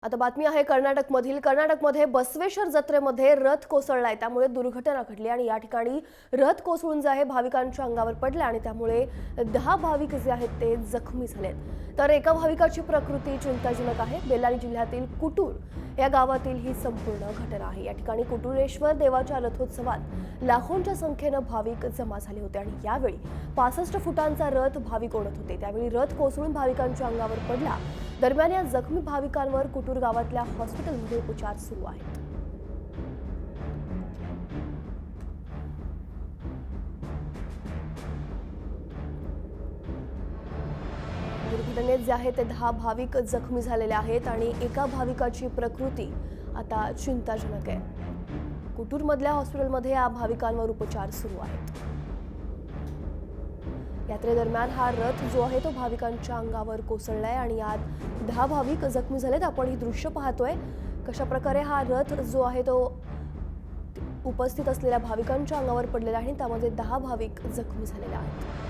आता बातमी आहे कर्नाटकमध्ये बसवेश्वर जत्रेमध्ये रथ कोसळलाय, त्यामुळे दुर्घटना घडली आणि या ठिकाणी रथ कोसळून जे आहे भाविकांच्या अंगावर पडले आणि त्यामुळे 10 भाविक जे आहेत ते जखमी झालेत। तर एका भाविकाची प्रकृती चिंताजनक आहे। बेल्लारी जिल्ह्यातील कुटूर या गावातील ही संपूर्ण घटना आहे। या ठिकाणी कुटुरेश्वर देवाच्या रथोत्सवात लाखोंच्या संख्येने भाविक जमा झाले होते आणि यावेळी 65 फुटांचा रथ भाविक ओढत होते। त्यावेळी रथ कोसळून भाविकांच्या अंगावर पडला। दरम्यान या जखमी भाविकांवर कुटूर गावातल्या हॉस्पिटलमध्ये उपचार सुरू आहेत। दुर्घटनेत जे आहे ते 10 भाविक जखमी झालेले आहेत आणि एका भाविकाची प्रकृती आता चिंताजनक आहे। कुटूरमधल्या हॉस्पिटलमध्ये या भाविकांवर उपचार सुरू आहेत। यात्रेदरम्यान हा रथ जो आहे तो भाविकांच्या अंगावर कोसळलाय आणि यात 10 भाविक जखमी झालेत। आपण ही दृश्य पाहतोय कशा प्रकारे हा रथ जो आहे तो उपस्थित असलेल्या भाविकांच्या अंगावर पडलेला आहे। त्यामध्ये 10 भाविक जखमी झालेले आहेत।